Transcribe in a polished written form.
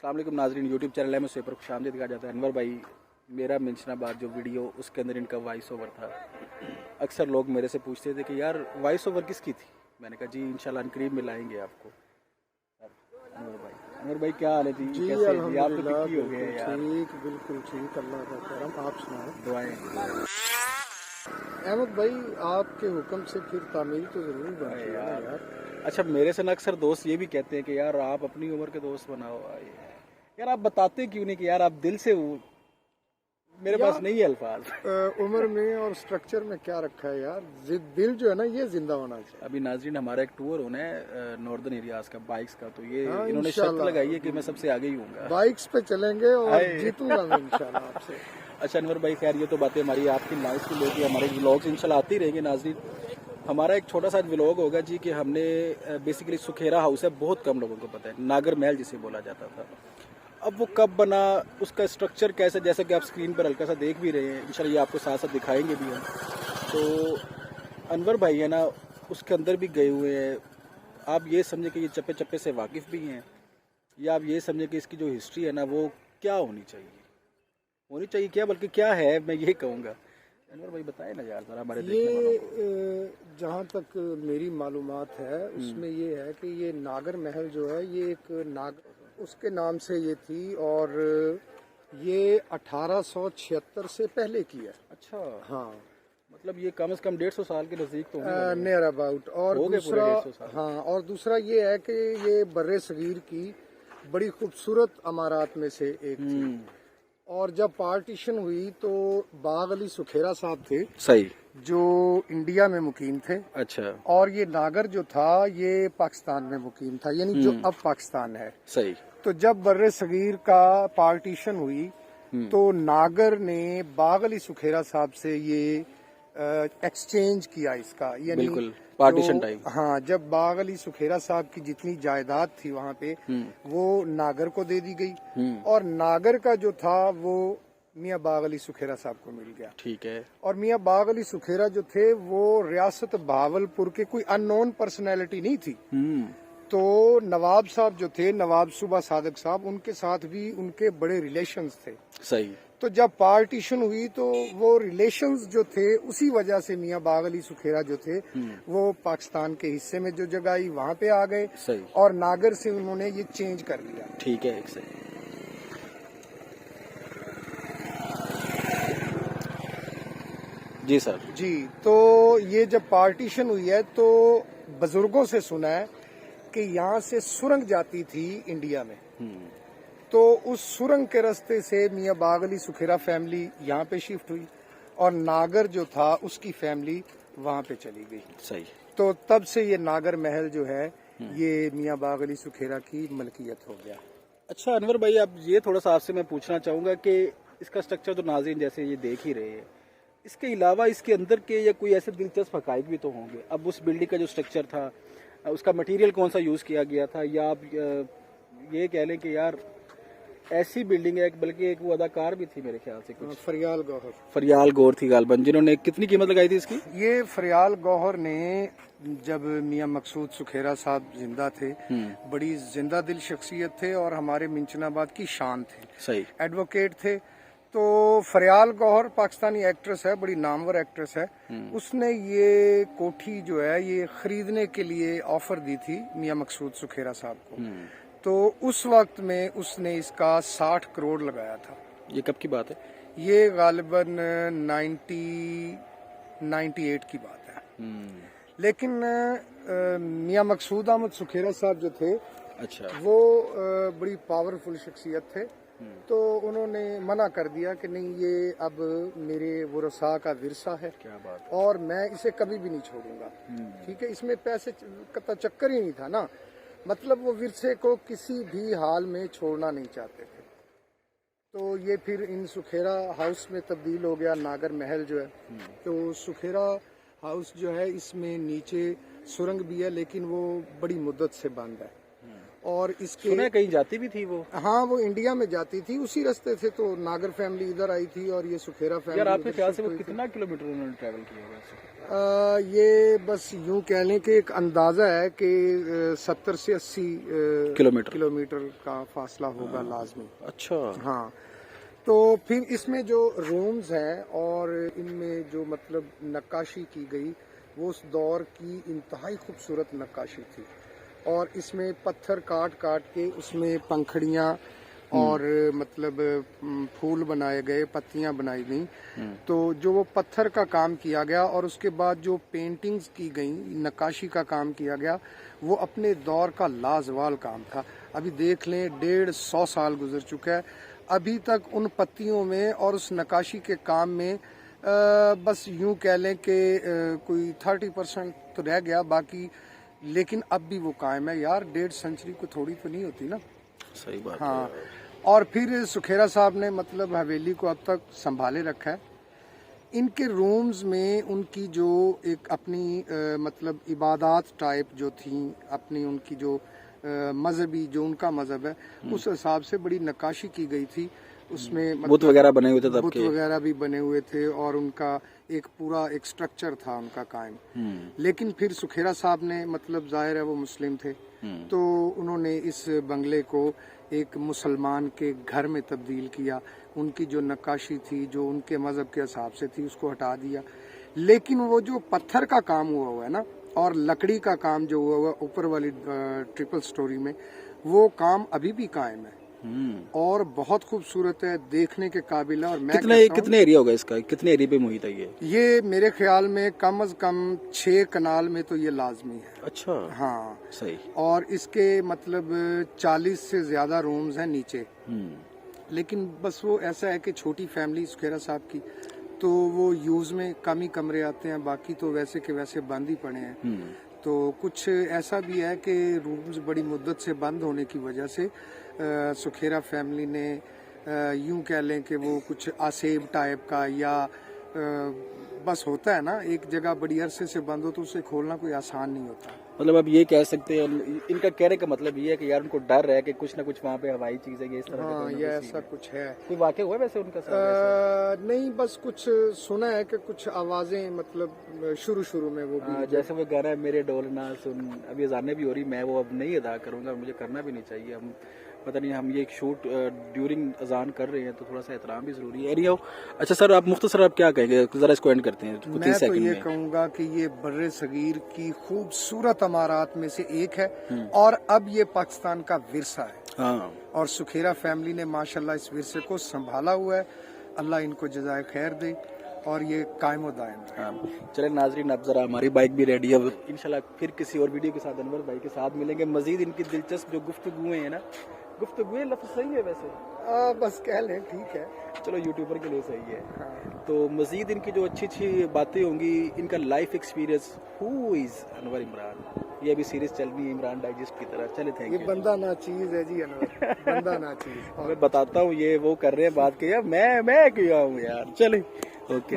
अस्सलाम वालेकुम नाजरीन, यूट्यूब चैनल है, मैं उस पर खुशामदीद कहा जाता है। अनवर भाई, मेरा मेंशनाबाद जो वीडियो उसके अंदर इनका वॉइस ओवर था। अक्सर लोग मेरे से पूछते थे कि यार वॉइस ओवर किसकी थी। मैंने कहा जी इंशाल्लाह अनकरीब मिलाएंगे आपको। अनवर भाई क्या हाल है जी? जी कैसे जी? आप तो अल्हम्दुलिल्लाह पिकी हो गए हैं यार। ठीक, बिल्कुल ठीक, अल्लाह का करम। आप सुनाएं। दुआएं। अहमद भाई, आपके हुक्म से फिर तामीर तो जरूर बनती है ना यार। अच्छा, मेरे से ना अक्सर दोस्त ये भी कहते हैं कि यार आप अपनी उम्र के दोस्त बनाओ। यार आप बताते क्यों नहीं कि यार आप दिल से मेरे पास नहीं है अल्फाज। उम्र में और स्ट्रक्चर में क्या रखा है यार, दिल जो है ना ये जिंदा होना चाहिए। अभी नाजरीन हमारा एक टूर होना है नॉर्दर्न एरियाज का बाइक्स का, तो ये हाँ, इन्होंने शर्त लगाई है कि मैं सबसे आगे ही हूँगा। बाइक्स पे चलेंगे और जीतूंगा मैं इंशाल्लाह आपसे। अच्छा अनवर भाई, खैर ये तो बातें हमारी आपकी लाइफ को लेकर, हमारे व्लॉग्स इंशाल्लाह आते ही रहेंगे नाजरीन। हमारा एक छोटा सा व्लॉग होगा जी कि हमने बेसिकली सुखेरा हाउस है, बहुत कम लोगों को पता है, नागर महल जिसे बोला जाता था। अब वो कब बना, उसका स्ट्रक्चर कैसा, जैसे कि आप स्क्रीन पर हल्का सा देख भी रहे हैं, इंशाल्लाह ये आपको साथ साथ दिखाएंगे भी हम। तो अनवर भाई है ना, उसके अंदर भी गए हुए हैं। आप ये समझे कि ये चप्पे चप्पे से वाकिफ़ भी हैं, या आप ये समझे कि इसकी जो हिस्ट्री है ना वो क्या होनी चाहिए क्या, बल्कि क्या है, मैं ये कहूँगा। अनवर भाई बताए ना यार ज़रा हमारे देखने वालों को। जहाँ तक मेरी मालूमात है उसमें ये है कि ये नागर महल जो है ये एक उसके नाम से ये थी, और ये 1876 से पहले की है। अच्छा हाँ, मतलब ये कम से कम 150 साल के नज़दीक तो नियर अबाउट। और दूसरा, हाँ, और दूसरा ये है कि ये बर्रे सगीर की बड़ी खूबसूरत अमारात में से एक थी। और जब पार्टीशन हुई तो बाग अली सुखेरा साहब थे, सही, जो इंडिया में मुकीम थे। अच्छा। और ये नागर जो था ये पाकिस्तान में मुकीम था, यानी जो अब पाकिस्तान है। सही। तो जब बर्रे सगीर का पार्टीशन हुई तो नागर ने बाग अली सुखेरा साहब से ये एक्सचेंज किया इसका, यानी बिल्कुल पार्टीशन टाइम। हाँ, जब बाग अली सुखेरा साहब की जितनी जायदाद थी वहाँ पे वो नागर को दे दी गई, और नागर का जो था वो मियाँ बाग अली सुखेरा साहब को मिल गया। ठीक है। और मियाँ बाग अली सुखेरा जो थे वो रियासत भावलपुर के कोई अननोन पर्सनैलिटी नहीं थी। तो नवाब साहब जो थे, नवाब सूबा सादक साहब, उनके साथ भी उनके बड़े रिलेशंस थे। सही। तो जब पार्टीशन हुई तो वो रिलेशंस जो थे उसी वजह से मियाँ बाग अली सुखेरा जो थे वो पाकिस्तान के हिस्से में जो जगह आई वहाँ पे आ गए। सही। और नागर से उन्होंने ये चेंज कर लिया। ठीक है, एक सही। जी सर। जी, तो ये जब पार्टीशन हुई है तो बुजुर्गों से सुना है कि यहाँ से सुरंग जाती थी इंडिया में। तो उस सुरंग के रास्ते से मियाँ बाग अली सुखेरा फैमिली यहाँ पे शिफ्ट हुई, और नागर जो था उसकी फैमिली वहाँ पे चली गई। सही। तो तब से ये नागर महल जो है ये मियाँ बाग अली सुखेरा की मलकियत हो गया। अच्छा अनवर भाई, अब ये थोड़ा सा आपसे मैं पूछना चाहूँगा कि इसका स्ट्रक्चर तो नाज़रीन जैसे ये देख ही रहे हैं, इसके अलावा इसके अंदर के या कोई ऐसे दिलचस्प हकाइक भी तो होंगे। अब उस बिल्डिंग का जो स्ट्रक्चर था, उसका मटेरियल कौन सा यूज़ किया गया था, या आप ये कह लें कि यार ऐसी बिल्डिंग है, बल्कि एक वो अदाकार भी थी मेरे ख्याल से कुछ, फरियाल गौहर थी गालबन, जिन्होंने कितनी कीमत लगाई थी इसकी? ये फरियाल गौहर ने जब मियाँ मकसूद सुखेरा साहब जिंदा थे, बड़ी जिंदा दिल शख्सियत थे और हमारे मिंचनाबाद की शान थे। सही। एडवोकेट थे। तो फरियाल गौहर पाकिस्तानी एक्ट्रेस है, बड़ी नामवर एक्ट्रेस है। उसने ये कोठी जो है ये खरीदने के लिए ऑफर दी थी मियाँ मकसूद सुखेरा साहब को। तो उस वक्त में उसने इसका 60 करोड़ लगाया था। ये कब की बात है? ये गालिबन 98 की बात है। लेकिन मियाँ मकसूद अहमद सुखेरा साहब जो थे, अच्छा, वो बड़ी पावरफुल शख्सियत थे। तो उन्होंने मना कर दिया कि नहीं, ये अब मेरे वरसा का विरसा है। क्या बात है। और मैं इसे कभी भी नहीं छोड़ूंगा। ठीक है, इसमें पैसे का चक्कर ही नहीं था ना, मतलब वो विरसे को किसी भी हाल में छोड़ना नहीं चाहते थे। तो ये फिर इन सुखेरा हाउस में तब्दील हो गया नागर महल जो है। तो सुखेरा हाउस जो है इसमें नीचे सुरंग भी है, लेकिन वो बड़ी मुद्दत से बंद है। اور اس کے سنا کہیں جاتی بھی تھی وہ. ہاں وہ انڈیا میں جاتی تھی, اسی راستے سے تو ناگر فیملی ادھر آئی تھی اور یہ سکھیرا فیملی. یار آپ کے خیال سے وہ کتنا کلومیٹر انہوں نے ٹریول کیا ہوگا؟ یہ بس یوں کہہ لیں کہ ایک اندازہ ہے کہ 70 سے 80 کلومیٹر کا فاصلہ ہوگا لازمی. اچھا. ہاں تو پھر اس میں جو رومز ہیں اور ان میں جو مطلب نقاشی کی گئی وہ اس دور کی انتہائی خوبصورت نقاشی تھی, اور اس میں پتھر کاٹ کاٹ کے اس میں پنکھڑیاں اور مطلب پھول بنائے گئے, پتیاں بنائی گئیں. تو جو وہ پتھر کا کام کیا گیا اور اس کے بعد جو پینٹنگز کی گئیں, نقاشی کا کام کیا گیا, وہ اپنے دور کا لازوال کام تھا. ابھی دیکھ لیں 150 سال گزر چکا ہے, ابھی تک ان پتیوں میں اور اس نقاشی کے کام میں بس یوں کہہ لیں کہ کوئی 30% تو رہ گیا باقی, لیکن اب بھی وہ قائم ہے. یار 1.5 سنچری کو تھوڑی تو نہیں ہوتی نا. صحیح بات. ہاں, اور پھر سکھیرا صاحب نے مطلب حویلی کو اب تک سنبھالے رکھا ہے. ان کے رومز میں ان کی جو ایک اپنی مطلب عبادات ٹائپ جو تھیں, اپنی ان کی جو مذہبی جو ان کا مذہب ہے اس حساب سے بڑی نقاشی کی گئی تھی. اس میں بت وغیرہ بنے ہوئے تھے, بت وغیرہ بھی بنے ہوئے تھے اور ان کا ایک پورا ایک سٹرکچر تھا ان کا قائم. لیکن پھر سکھیرا صاحب نے مطلب ظاہر ہے وہ مسلم تھے, تو انہوں نے اس بنگلے کو ایک مسلمان کے گھر میں تبدیل کیا. ان کی جو نقاشی تھی جو ان کے مذہب کے حساب سے تھی اس کو ہٹا دیا. لیکن وہ جو پتھر کا کام ہوا ہے نا اور لکڑی کا کام جو ہوا اوپر والی ٹرپل سٹوری میں, وہ کام ابھی بھی قائم ہے اور بہت خوبصورت ہے, دیکھنے کے قابل ہے. اور میں کتنے ایریا ہوگا اس کا, کتنے ایریا پہ محیط ہے یہ میرے خیال میں کم از کم 6 کنال میں تو یہ لازمی ہے. اچھا. ہاں صحیح. اور اس کے مطلب 40 سے زیادہ رومز ہیں نیچے. لیکن بس وہ ایسا ہے کہ چھوٹی فیملی سکھیرا صاحب کی, تو وہ یوز میں کم ہی کمرے آتے ہیں, باقی تو ویسے کے ویسے بند ہی پڑے ہیں. تو کچھ ایسا بھی ہے کہ رومز بڑی مدت سے بند ہونے کی وجہ سے سکھیرا فیملی نے یوں کہہ لیں کہ وہ کچھ آسیب ٹائپ کا یا بس ہوتا ہے نا, ایک جگہ بڑی عرصے سے بند ہو تو اسے کھولنا کوئی آسان نہیں ہوتا. مطلب اب یہ کہہ سکتے ہیں, ان کا کہنے کا مطلب یہ ہے کہ یار ان کو ڈر ہے کہ کچھ نہ کچھ وہاں پہ ہوائی چیز ہے, یہ اس طرح. ہاں یہ ایسا کچھ ہے. کوئی واقعہ ہوا ویسے ان کا ساتھ؟ نہیں, بس کچھ سنا ہے کہ کچھ آوازیں مطلب شروع میں وہ بھی جیسے وہ گانا ہے میرے ڈول نہ سن, ابھی اذانیں بھی ہو رہی, میں وہ اب نہیں ادا کروں گا, مجھے کرنا بھی نہیں چاہیے. ہم پتہ نہیں, ہم یہ ایک شوٹ ڈیورنگ اذان کر رہے ہیں تو تھوڑا سا احترام بھی ضروری ہے. اچھا سر, آپ مختصر آپ کیا کہیں گے, ذرا اس کو اینڈ کرتے ہیں. میں تو یہ کہوں گا کہ یہ بر صغیر کی خوبصورت عمارات میں سے ایک ہے اور اب یہ پاکستان کا ورثہ ہے. اور سکھیرا فیملی نے ماشاءاللہ اس ورثے کو سنبھالا ہوا ہے. اللہ ان کو جزائے خیر دے اور یہ قائم و دائم. چلے ناظرین, اب ذرا ہماری بائک بھی ریڈی ہے, انشاءاللہ پھر کسی اور ویڈیو کے ساتھ انور بھائی کے ساتھ ملیں گے. مزید ان کی دلچسپ جو گفتگویں ہیں نا, گفتگویں لفظ صحیح ہے ویسے, بس کہہ لیں ٹھیک ہے, چلو یوٹیوبر کے لیے صحیح ہے. تو مزید ان کی جو اچھی اچھی باتیں ہوں گی, ان کا لائف ایکسپیرینس, ہو از انور عمران, یہ ابھی سیریز چل رہی ہے عمران ڈائجسٹ کی طرح. چلے تھینک یو. یہ بندہ نا چیز ہے جی انور, بندہ نا چیز. میں بتاتا ہوں یہ وہ کر رہے ہیں بات کے, یار میں کیا ہوں یار. چلے اوکے.